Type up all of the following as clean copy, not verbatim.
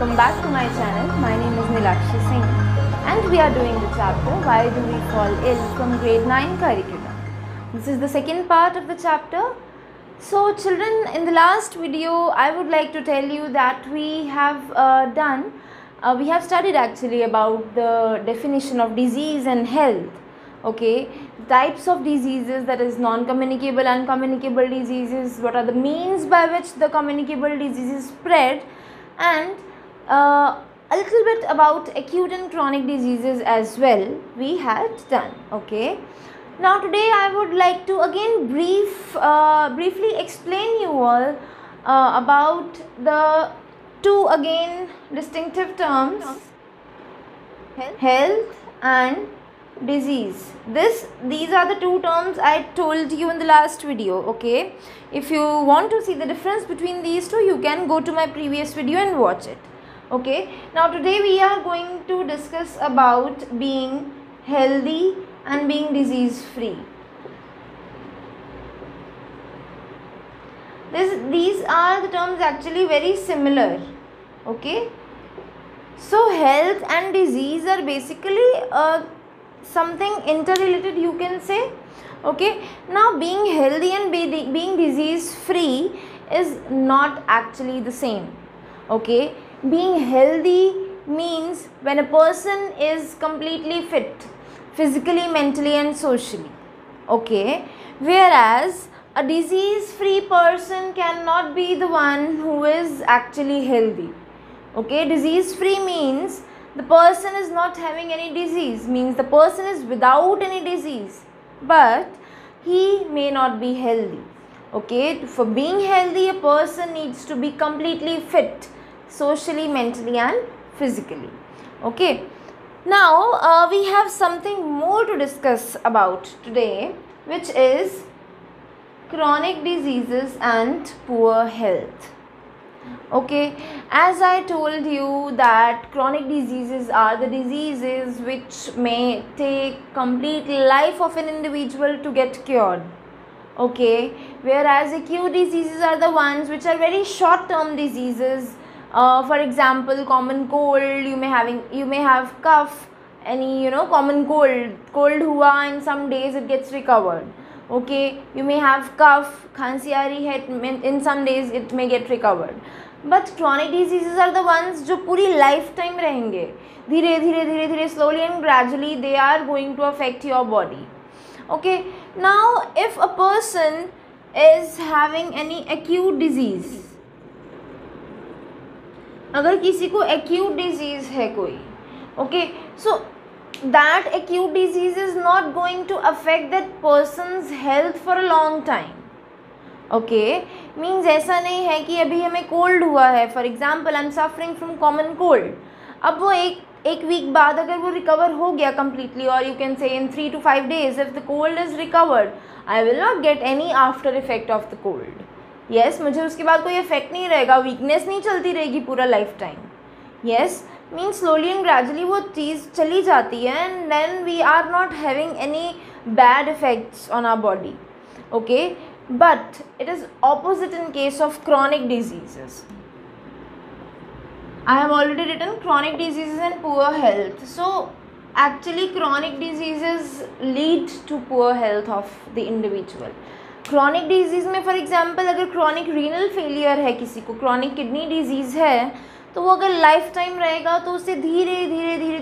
welcome back to my channel. My name is Nilakshi Singh and we are doing the chapter Why Do We Fall Ill from grade 9 curriculum. This is the second part of the chapter. So children, in the last video I would like to tell you that we have studied actually about the definition of disease and health. Okay, types of diseases, that is non-communicable, uncommunicable diseases, what are the means by which the communicable diseases spread, and a little bit about acute and chronic diseases as well we had done. Okay, now today I would like to again briefly explain you all about the two again distinctive terms, health and disease. These are the two terms I told you in the last video. Okay, if you want to see the difference between these two, you can go to my previous video and watch it. Okay, now today we are going to discuss about being healthy and being disease free. These are the terms actually very similar. Okay, so health and disease are basically something interrelated, you can say. Okay, now being healthy and being disease free is not actually the same. Okay, being healthy means when a person is completely fit physically, mentally and socially. Okay, whereas a disease free person cannot be the one who is actually healthy. Okay, disease free means the person is not having any disease, means the person is without any disease, but he may not be healthy. Okay, for being healthy, a person needs to be completely fit socially, mentally and physically. Okay, now we have something more to discuss about today, which is chronic diseases and poor health. Okay, as I told you that chronic diseases are the diseases which may take complete life of an individual to get cured. Okay, whereas acute diseases are the ones which are very short term diseases. For example, common cold, you may have cough, any common cold hua, in some days it gets recovered. Okay, you may have cough, khansi aa rahi hai, in some days it may get recovered. But chronic diseases are the ones जो पूरी lifetime रहेंगे, धीरे धीरे slowly and gradually they are going to affect your body. Okay, now if a person is having any acute disease, अगर किसी को acute disease है कोई, okay, so that acute disease is not going to affect that person's health for a long time. Okay, means ऐसा नहीं है कि अभी हमें कोल्ड हुआ है, for example I am suffering from common cold, अब वो एक वीक बाद अगर वो रिकवर हो गया कम्प्लीटली, और you can say in 3 to 5 days, if the cold is recovered, I will not get any after effect of the cold. Yes, मुझे उसके बाद कोई इफेक्ट नहीं रहेगा, वीकनेस नहीं चलती रहेगी पूरा life time. Yes, means slowly and gradually वो चीज़ चली जाती है and then we are not having any bad effects on our body. Okay, but it is opposite in case of chronic diseases. I have already written chronic diseases and poor health. So actually chronic diseases lead to poor health of the individual. Chronic disease में for example अगर chronic renal failure है किसी को, chronic kidney disease है, तो वो अगर life time रहेगा तो उससे धीरे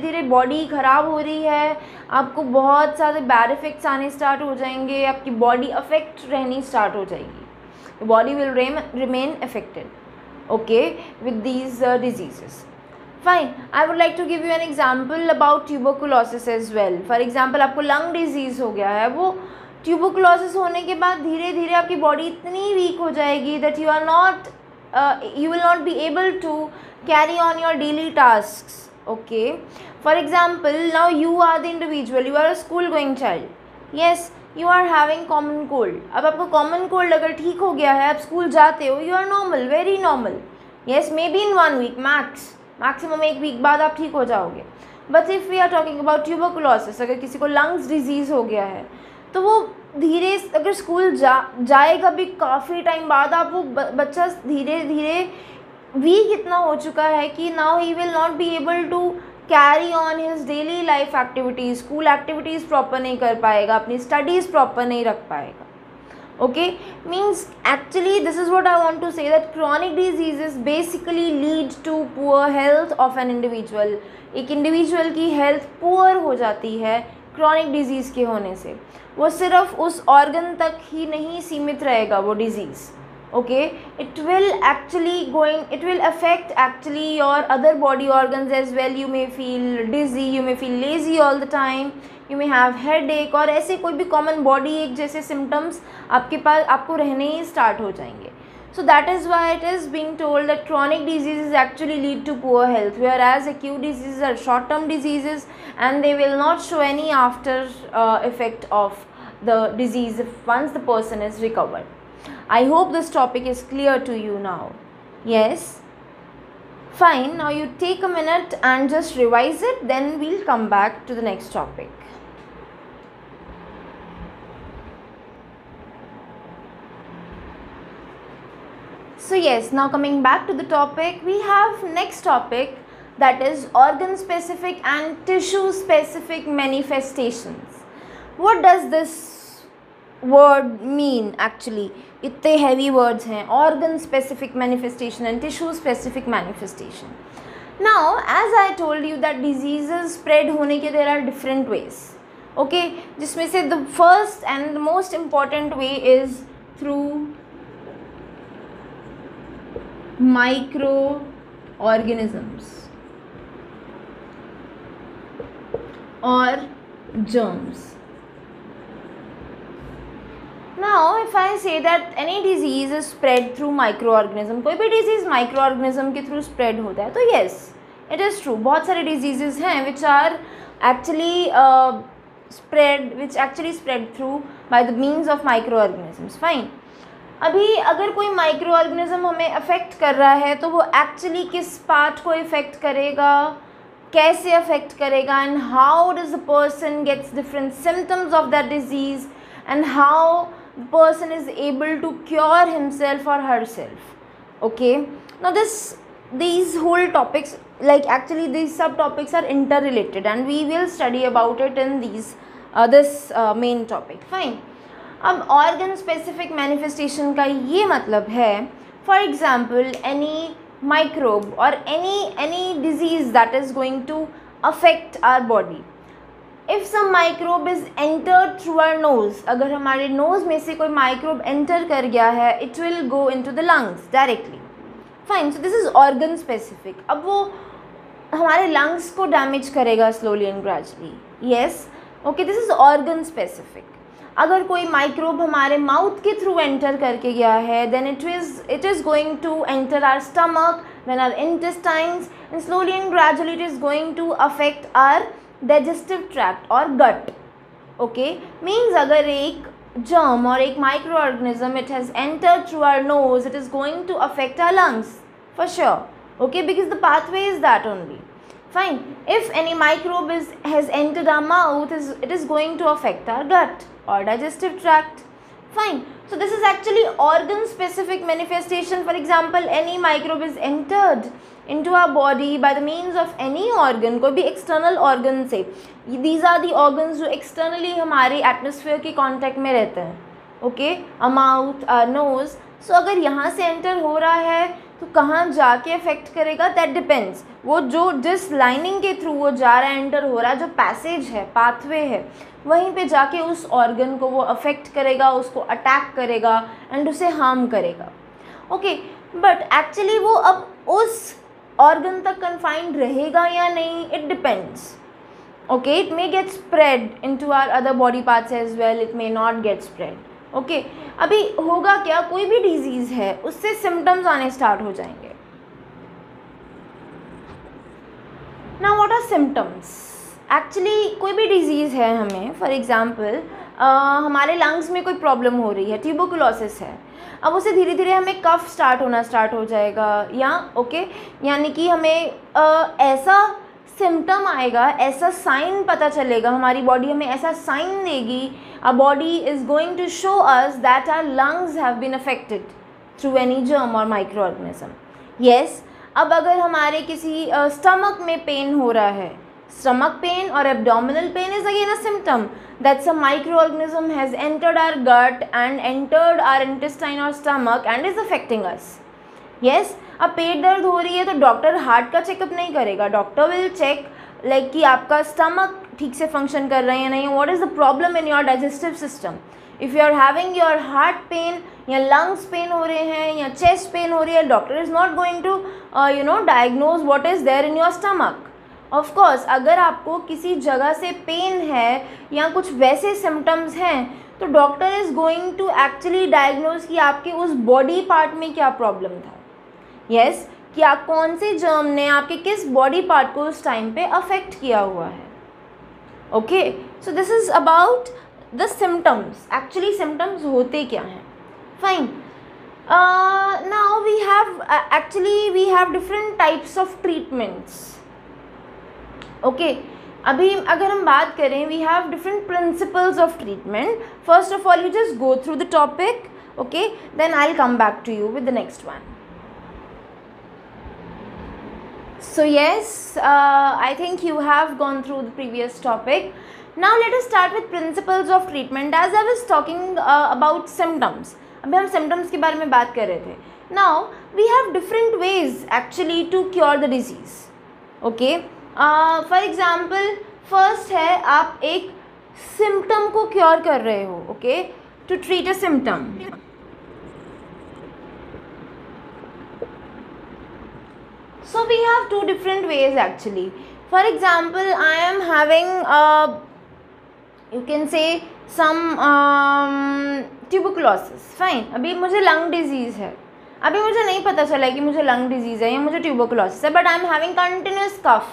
धीरे बॉडी ख़राब हो रही है, आपको बहुत सारे बैड इफ़ेक्ट्स आने स्टार्ट हो जाएंगे, आपकी बॉडी अफेक्ट रहनी स्टार्ट हो जाएगी, body will remain affected. Okay, with these diseases. Fine, I would like to give you an example about tuberculosis as well. For example आपको लंग डिजीज़ हो गया है, वो ट्यूबरकुलोसिस होने के बाद धीरे धीरे आपकी बॉडी इतनी वीक हो जाएगी that you will not be able to carry on your daily tasks. Okay, for example, now you are the individual, you are a school going child. Yes, you are having common cold. अब आपको common cold अगर ठीक हो गया है, आप school जाते हो, you are normal, very normal. Yes, maybe in 1 week maximum 1 week बाद आप ठीक हो जाओगे. But if we are talking about tuberculosis, अगर किसी को lungs disease हो गया है, तो वो धीरे अगर स्कूल जाएगा भी काफ़ी टाइम बाद, आप वो बच्चा धीरे धीरे वीक इतना हो चुका है कि now he will not be able to carry on his daily life activities, school activities proper नहीं कर पाएगा, अपनी स्टडीज़ प्रॉपर नहीं रख पाएगा. Okay, means actually this is what I want to say, that chronic diseases basically lead to poor health of an individual. एक individual की health poor हो जाती है क्रॉनिक डिजीज़ के होने से. वो सिर्फ उस ऑर्गन तक ही नहीं सीमित रहेगा वो disease. okay, it will affect actually your other body organs as well. You may feel dizzy, you may feel lazy all the time, you may have headache, और ऐसे कोई भी कॉमन बॉडी एक जैसे सिम्टम्स आपको रहने ही स्टार्ट हो जाएंगे. So that is why it is being told that chronic diseases actually lead to poor health, whereas acute diseases are short term diseases and they will not show any after effect of the disease once the person is recovered. I hope this topic is clear to you now. Yes? Fine. Now you take a minute and just revise it, then we'll come back to the next topic. So yes, now coming back to the topic, we have next topic, that is organ specific and tissue specific manifestations. What does this word mean actually? इतने heavy words हैं, organ specific manifestation and tissue specific manifestation. Now as I told you that diseases spread होने के there are different ways. Okay, जिसमें से the first and the most important way is through microorganisms or germs. Now if I say that any disease is spread through microorganism, कोई भी disease microorganism के through spread होता है, तो yes it is true, बहुत सारे diseases हैं which are actually spread through by the means of microorganisms. Fine. अभी अगर कोई माइक्रो ऑर्गेनिज्म हमें अफेक्ट कर रहा है तो वो एक्चुअली किस पार्ट को इफ़ेक्ट करेगा, कैसे अफेक्ट करेगा, and how does the person gets different symptoms of that disease and how the person is able to cure himself और herself. Okay, now these whole topics, like actually these subtopics are interrelated and we will study about it in this main topic. Fine. अब organ specific manifestation का ये मतलब है, for example any microbe और any disease that is going to affect our body. If some microbe is entered through our nose, अगर हमारे nose में से कोई माइक्रोब एंटर कर गया है, it will go into the lungs directly. Fine, so this is organ specific. अब वो हमारे लंग्स को डैमेज करेगा slowly and gradually. Yes, okay, this is organ specific. अगर कोई माइक्रोब हमारे माउथ के थ्रू एंटर करके गया है, then it is going to enter our stomach, then our intestines, and slowly and gradually it is going to affect our digestive tract और gut. Okay, means अगर एक germ or एक microorganism it has entered through our nose, it is going to affect our lungs for sure. Okay, because the pathway is that only. Fine. If any microbe has entered our mouth, it is going to affect our gut or digestive tract. Fine. So this is actually organ specific manifestation. For example, any microbe is entered into our body by the means of any organ, कोई भी external organ से. These are the organs जो externally हमारे atmosphere के contact में रहते हैं. Okay, a mouth, a nose. So अगर यहाँ से enter हो रहा है तो कहाँ जाके अफेक्ट करेगा, दैट डिपेंड्स. वो जो जिस लाइनिंग के थ्रू वो जा रहा है, एंटर हो रहा है, जो पैसेज है, पाथवे है, वहीं पे जाके उस ऑर्गन को वो अफेक्ट करेगा, उसको अटैक करेगा एंड उसे हार्म करेगा. ओके, बट एक्चुअली वो अब उस ऑर्गन तक कन्फाइंड रहेगा या नहीं, it depends. Okay, it may get spread into our other body parts as well, it may not get spread. Okay, अभी होगा क्या, कोई भी डिजीज़ है उससे सिम्टम्स आने स्टार्ट हो जाएंगे. Now what are symptoms? Actually कोई भी डिजीज़ है हमें, फॉर एग्जांपल हमारे लंग्स में कोई प्रॉब्लम हो रही है, ट्यूबरकुलोसिस है, अब उसे धीरे धीरे हमें कफ स्टार्ट हो जाएगा, या ओके, यानी कि हमें ऐसा सिम्टम आएगा, ऐसा साइन पता चलेगा, हमारी बॉडी हमें ऐसा साइन देगी, our body is going to show us that our lungs have been affected through any germ or microorganism. Yes अब अगर हमारे किसी स्टमक में पेन हो रहा है, stomach pain or abdominal pain is again a symptom that some microorganism has entered our gut and entered our intestine or stomach and is affecting us. yes अब पेट दर्द हो रही है तो डॉक्टर हार्ट का चेकअप नहीं करेगा, डॉक्टर विल चेक लाइक कि आपका स्टमक ठीक से फंक्शन कर रहे हैं या नहीं, what is the problem in your digestive system. If you are having your heart pain या लंग्स पेन हो रहे हैं या चेस्ट पेन हो रही है, doctor is not going to diagnose what is there in your stomach. Of course अगर आपको किसी जगह से पेन है या कुछ वैसे सिम्टम्स हैं तो doctor is going to actually diagnose कि आपके उस बॉडी पार्ट में क्या प्रॉब्लम था. यस कि आप कौन से जर्म ने आपके किस बॉडी पार्ट को उस टाइम पे अफेक्ट किया हुआ है. Okay so this is about the symptoms. Actually symptoms होते क्या हैं. Fine now we have different types of treatments. Okay अभी अगर हम बात करें we have different principles of treatment. First of all you just go through the topic, okay then I will come back to you with the next one. So yes, I think you have gone through the previous topic. Now let us start with principles of treatment. As I was talking about symptoms, अभी हम symptoms के बारे में बात कर रहे थे. Now we have different ways actually to cure the disease. Okay, for example, first है आप एक symptom को cure कर रहे हो. Okay, to treat a symptom. So we have two different ways actually. For example, I am having you can say some tuberculosis. Fine. अभी मुझे lung disease है. अभी मुझे नहीं पता चला कि मुझे lung disease है या मुझे tuberculosis है, but I am having continuous cough.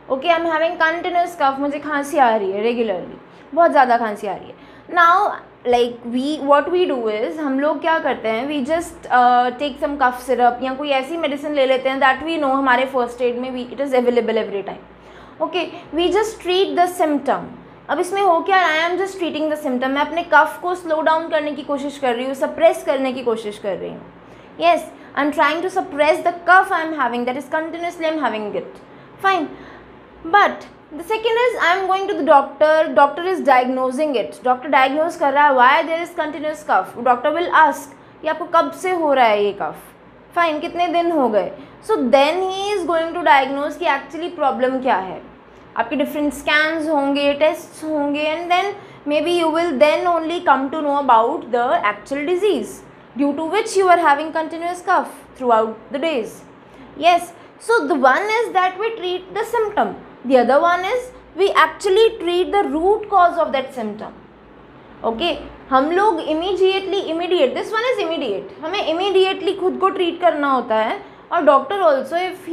Okay, I am having continuous cough. मुझे खांसी आ रही है regularly. बहुत ज़्यादा खांसी आ रही है. Now like what we do is हम लोग क्या करते हैं, we just take some cough syrup या कोई ऐसी medicine ले लेते हैं that we know हमारे first aid में it is available every time. Okay, we just treat the symptom. अब इसमें हो क्या, I am just treating the symptom. मैं अपने cough को slow down करने की कोशिश कर रही हूँ, suppress करने की कोशिश कर रही हूँ. Yes, I am trying to suppress the cough I am having, that is continuously I am having it. Fine, but the second is I am going to the doctor. Doctor is diagnosing it. Doctor diagnose कर रहा है why there is continuous cough. Doctor will ask कि आपको कब से हो रहा है ये cough. Fine, कितने दिन हो गए. So then he is going to diagnose कि actually problem क्या है. आपके different scans होंगे, tests होंगे, and then maybe you will then only come to know about the actual disease due to which you are having continuous cough throughout the days. Yes, so the one is that we treat the symptom. The other one is we actually treat the root cause of that symptom. Okay, हम लोग immediate, this one is immediate, हमें immediately खुद को treat करना होता है. और doctor also, if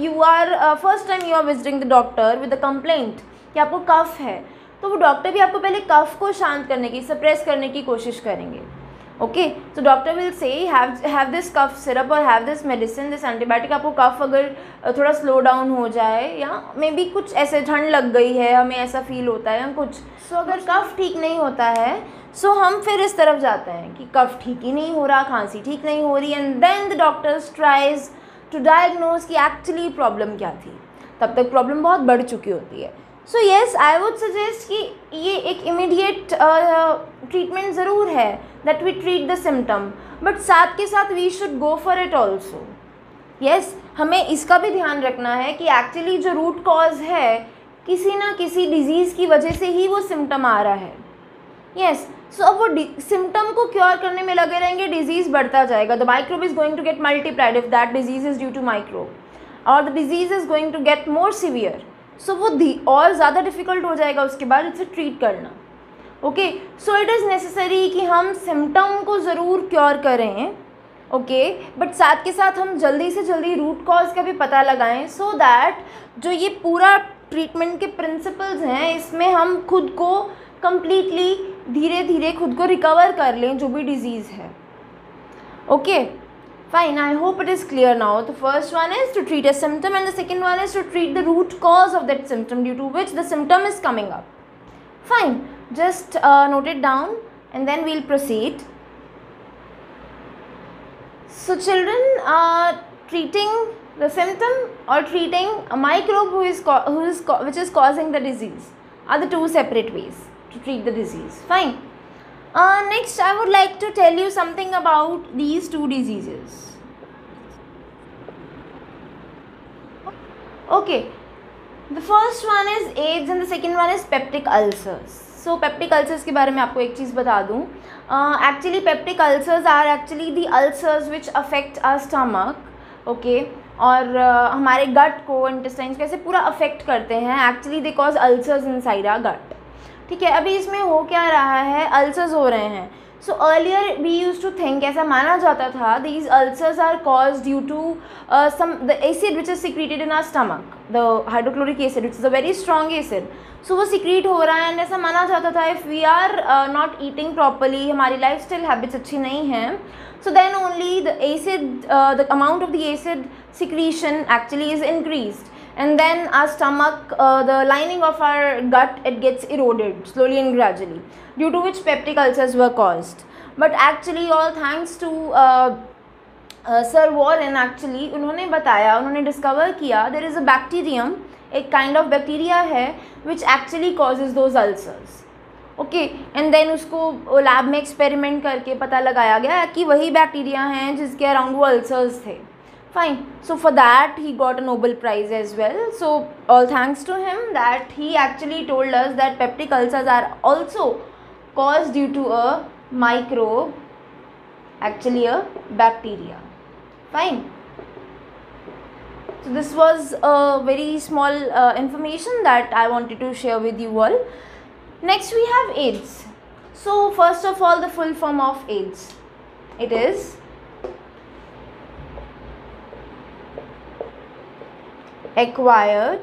you are first time you are visiting the doctor with a complaint कि आपको कफ है, तो वो डॉक्टर भी आपको पहले कफ को शांत करने की, सप्रेस करने की कोशिश करेंगे. ओके, तो doctor will say have this cough syrup और have this medicine, this antibiotic. आपको कफ अगर थोड़ा स्लो डाउन हो जाए या मे बी कुछ ऐसे ठंड लग गई है, हमें ऐसा फील होता है या कुछ, सो अगर कफ ठीक नहीं होता है सो हम फिर इस तरफ जाते हैं कि कफ ठीक ही नहीं हो रहा, खांसी ठीक नहीं हो रही, and then the doctors tries to diagnose कि एक्चुअली प्रॉब्लम क्या थी. तब तक प्रॉब्लम बहुत बढ़ चुकी होती है. So yes, I would suggest कि ये एक इमीडिएट ट्रीटमेंट ज़रूर है, that we treat the symptom, but साथ के साथ we should go for it also. Yes, हमें इसका भी ध्यान रखना है कि एक्चुअली जो रूट कॉज है किसी ना किसी डिजीज़ की वजह से ही वो सिम्टम आ रहा है. येस, सो अब वो सिम्टम को क्योर करने में लगे रहेंगे, डिजीज़ बढ़ता जाएगा. The microbe is going to get multiplied if that disease is due to microbe, और the disease is going to get more severe. So वो और ज़्यादा डिफ़िकल्ट हो जाएगा उसके बाद इसे ट्रीट करना. Okay, so it is necessary कि हम सिम्टम को ज़रूर क्योर करें. ओके, बट साथ के साथ हम जल्दी से जल्दी रूट कॉज का भी पता लगाएं, सो दैट जो ये पूरा ट्रीटमेंट के प्रिंसिपल्स हैं इसमें हम खुद को कम्प्लीटली धीरे धीरे खुद को रिकवर कर लें जो भी डिजीज़ है. Okay, fine, I hope it is clear now. The first one is to treat a symptom and the second one is to treat the root cause of that symptom due to which the symptom is coming up. Fine, just note it down and then we'll proceed. So children, treating the symptom or treating a microbe which is causing the disease are the two separate ways to treat the disease. Fine. Next, I would like to tell you something about these two diseases. Okay, the first one is AIDS and the second one is peptic ulcers. So peptic ulcers के बारे में आपको एक चीज़ बता दूँ. Actually peptic ulcers are actually the ulcers which affect our stomach. Okay, और हमारे गट को, इंटेस्टाइन्स को ऐसे पूरा अफेक्ट करते हैं. Actually they cause ulcers inside our gut. ठीक है, अभी इसमें हो क्या रहा है, अल्सर्स हो रहे हैं. So earlier we use to think, ऐसा माना जाता था, these ulcers are cause due to some the acid which is secreted in our stomach, the hydrochloric acid which is a very strong acid. So वो secrete हो रहा है. And ऐसा माना जाता था if we are not eating properly, हमारी life style habits अच्छी नहीं हैं, so then only the acid, the amount of the acid secretion actually is increased, and then our stomach, the lining of our gut, it gets eroded slowly and gradually, due to which peptic ulcers were caused. But actually all thanks to Sir Warren, actually उन्होंने बताया, उन्होंने discover किया there is a bacterium, एक kind of bacteria है which actually causes those ulcers. Okay, and then उसको lab में experiment करके पता लगाया गया कि वही बैक्टीरिया हैं जिसके अराउंड वो अल्सर्स थे. Fine. So for that he got a Nobel prize as well. So all thanks to him that he actually told us that peptic ulcers are also cause due to a microbe, actually a bacteria. Fine. So this was a very small information that I wanted to share with you all. Next we have AIDS. So first of all, the full form of AIDS. It is acquired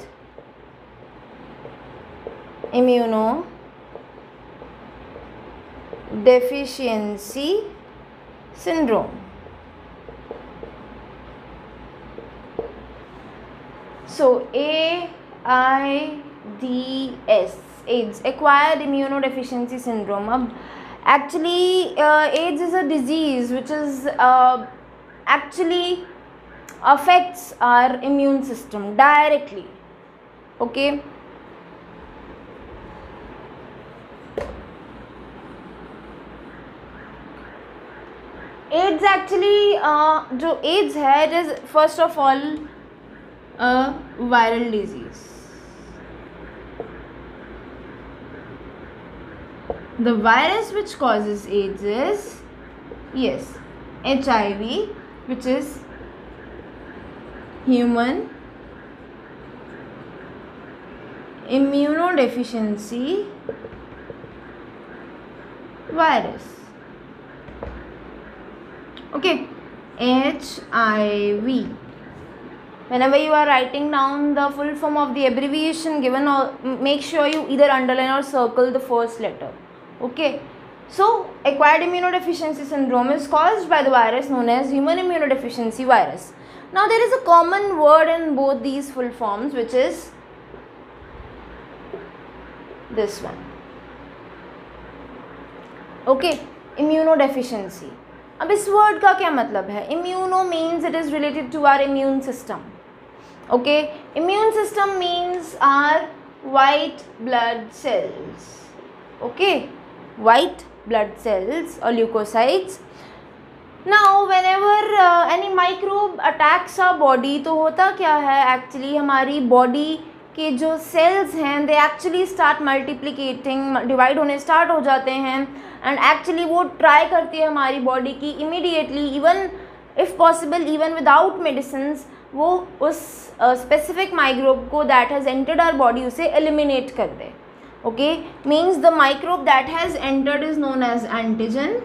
immunodeficiency syndrome. So AIDS, AIDS, acquired immunodeficiency syndrome. अब actually AIDS is a disease which is actually affects our immune system directly. Okay. AIDS actually जो AIDS है, it is first of all a viral disease. The virus which causes AIDS is, yes, HIV, which is human immunodeficiency virus. Okay, HIV. Whenever you are writing down the full form of the abbreviation given, make sure you either underline or circle the first letter. Okay, so acquired immunodeficiency syndrome is caused by the virus known as human immunodeficiency virus. Now there is a common word in both these full forms, which is this one. Okay, immunodeficiency. अब इस word का क्या मतलब है? Immuno means it is related to our immune system. Okay, immune system means our white blood cells. Okay, white blood cells or leukocytes. Now whenever any microbe attacks our body, तो होता क्या है actually, हमारी body के जो cells हैं they actually start multiplicating, divide होने start हो जाते हैं, and actually वो try करती है हमारी body की immediately, even if possible even without medicines, वो उस specific microbe को that has entered our body उसे eliminate कर दे. Okay, means the microbe that has entered is known as antigen,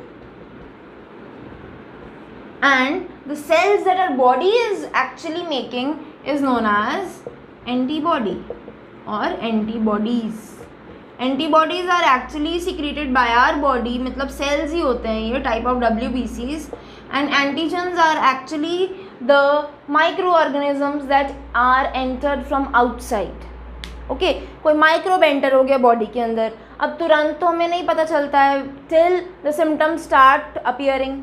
and the cells that our body is actually making is known as antibody or antibodies. Antibodies are actually secreted by our body, मतलब cells ही होते हैं ये, type of WBCs, and antigens are actually the microorganisms that are entered from outside. Okay, कोई microbe enter हो गया body के अंदर, अब तुरंत तो हमें नहीं पता चलता है till the symptoms start appearing.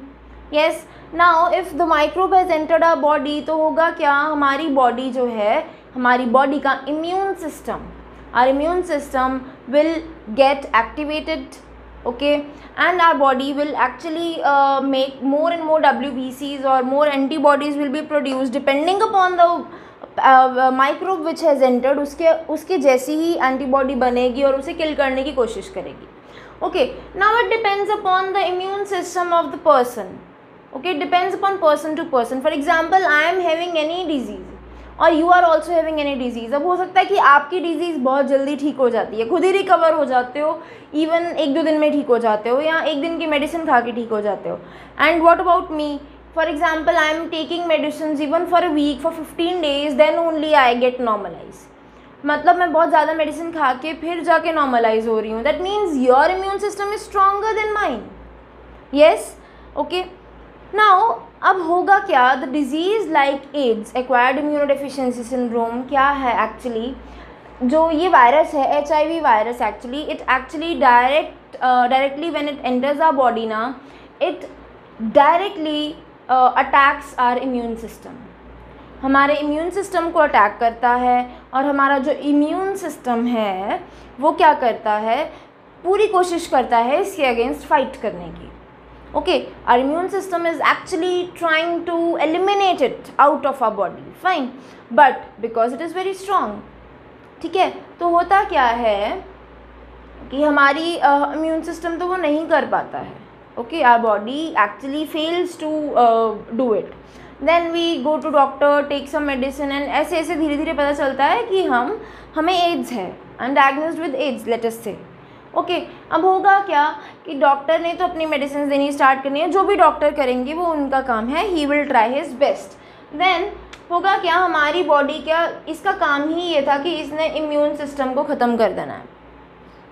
Yes, now if the microbe has entered our body, तो होगा क्या, हमारी बॉडी जो है, हमारी बॉडी का immune system, our immune system will get activated, okay, and our body will actually make more and more WBCs or more antibodies will be produced depending upon the microbe which has entered. उसके जैसी ही antibody बनेगी और उसे किल करने की कोशिश करेगी. Okay, now it depends upon the immune system of the person. Okay, it depends upon person to person. For example, I am having any disease और you are also having any disease. अब हो सकता है कि आपकी disease बहुत जल्दी ठीक हो जाती है, खुद ही रिकवर हो जाते हो, इवन 1-2 दिन में ठीक हो जाते हो, या 1 दिन की मेडिसिन खा के ठीक हो जाते हो. And what about me, for example I am taking medicine even for a week, for 15 days, then only I get normalize. मतलब मैं बहुत ज़्यादा मेडिसिन खा के फिर जाके नॉर्मलाइज हो रही हूँ. That means your immune system is stronger than mine. Yes, okay. Now अब होगा क्या, the disease like AIDS, acquired immunodeficiency syndrome, क्या है एक्चुअली, जो ये वायरस है HIV virus, actually it actually directly when it enters our body ना, it directly attacks our immune system. हमारे इम्यून सिस्टम को अटैक करता है, और हमारा जो इम्यून सिस्टम है वो क्या करता है, पूरी कोशिश करता है इसके अगेंस्ट फाइट करने की. Okay, our immune system is actually trying to eliminate it out of our body, fine, but because it is very strong, ठीक है, तो होता क्या है कि हमारी इम्यून सिस्टम तो वो नहीं कर पाता है. Okay, our body actually fails to do it. Then we go to doctor, take some medicine, and ऐसे ऐसे धीरे धीरे पता चलता है कि हमें एड्स है, I am diagnosed with AIDS, let us say. Okay, अब होगा क्या कि डॉक्टर ने तो अपनी मेडिसिन देनी स्टार्ट करनी है, जो भी डॉक्टर करेंगे वो उनका काम है, he will try his best. Then होगा क्या, हमारी बॉडी क्या, इसका काम ही ये था कि इसने इम्यून सिस्टम को ख़त्म कर देना है.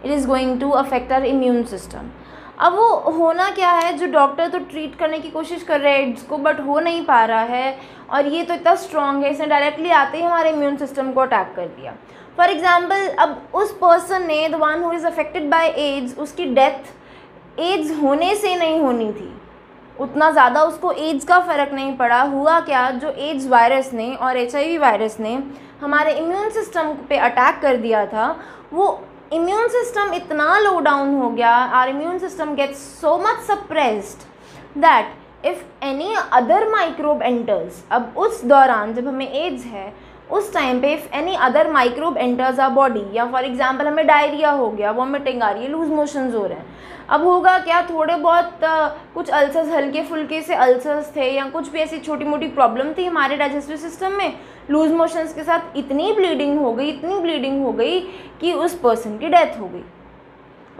It is going to affect our immune system. अब वो होना क्या है, जो डॉक्टर तो ट्रीट करने की कोशिश कर रहे हैं एड्स को, बट हो नहीं पा रहा है, और ये तो इतना स्ट्रॉन्ग है, इसने डायरेक्टली आते ही हमारे इम्यून सिस्टम को अटैक कर दिया. फॉर एग्ज़ाम्पल, अब उस पर्सन ने, the one who is affected by AIDS, उसकी डेथ एड्स होने से नहीं होनी थी, उतना ज़्यादा उसको एड्स का फ़र्क नहीं पड़ा. हुआ क्या, जो एड्स वायरस ने और HIV वायरस ने हमारे इम्यून सिस्टम पे अटैक कर दिया था, वो इम्यून सिस्टम इतना लो डाउन हो गया, our immune system gets so much suppressed that if any other microbe enters, अब उस दौरान जब हमें एड्स है, उस टाइम पे if any other microbe enters our body, या फॉर एग्जांपल हमें डायरिया हो गया, वॉमिटिंग आ रही है, लूज मोशंस हो रहे हैं, अब होगा क्या, थोड़े बहुत कुछ अल्सर्स, हल्के फुल्के से अल्सर्स थे, या कुछ भी ऐसी छोटी मोटी प्रॉब्लम थी हमारे डाइजेस्टिव सिस्टम में, लूज मोशंस के साथ इतनी ब्लीडिंग हो गई कि उस पर्सन की डेथ हो गई.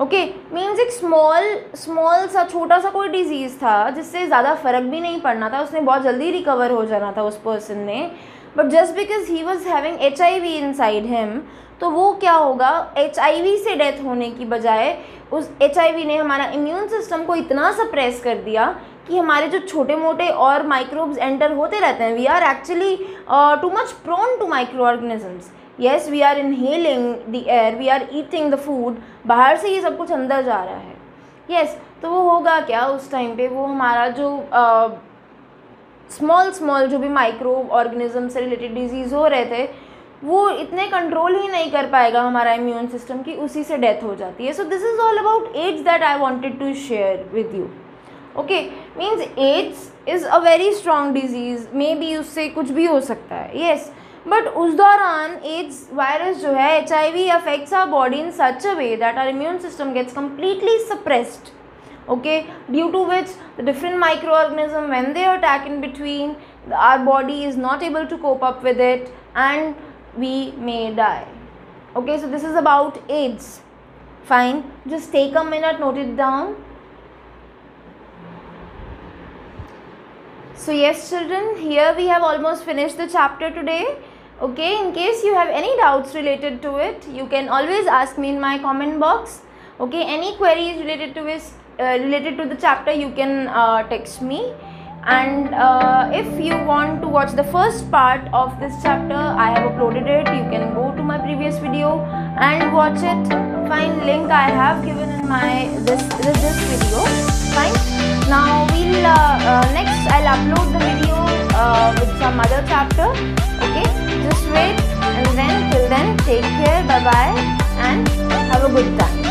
ओके, मीन्स एक स्मॉल सा छोटा सा कोई डिजीज़ था जिससे ज़्यादा फ़र्क भी नहीं पड़ना था, उसने बहुत जल्दी रिकवर हो जाना था उस पर्सन ने, but just because he was having HIV inside him, तो वो क्या होगा, HIV से डेथ होने की बजाय उस HIV ने हमारा इम्यून सिस्टम को इतना सप्रेस कर दिया कि हमारे जो छोटे मोटे और माइक्रोब्स एंटर होते रहते हैं, we are actually too much prone to microorganisms. Yes, we are inhaling the air, we are eating the food, बाहर से ये सब कुछ अंदर जा रहा है. येस, तो वो होगा क्या, उस टाइम पे वो हमारा जो स्मॉल जो भी माइक्रो ऑर्गेनिज्म से रिलेटेड डिजीज़ हो रहे थे, वो इतने कंट्रोल ही नहीं कर पाएगा हमारा इम्यून सिस्टम की, उसी से डेथ हो जाती है. So this is all about AIDS that I wanted to share with you. Okay, means AIDS is a very strong disease, maybe उससे कुछ भी हो सकता है. येस, बट उस दौरान एड्स वायरस जो है, HIV affects our body in such a way that our immune system gets completely suppressed. Okay, due to which the different microorganisms, when they attack in between, our body is not able to cope up with it and we may die. Okay, so this is about AIDS. Fine, just take a minute, note it down. So yes children, here we have almost finished the chapter today. Okay, in case you have any doubts related to it, you can always ask me in my comment box. Okay, any queries related to the chapter, you can text me. And if you want to watch the first part of this chapter, I have uploaded it. You can go to my previous video and watch it. Fine, link I have given in my this video. Fine. Now we'll upload the video with some other chapter. Okay, just wait, and then till then, take care, bye bye, and have a good time.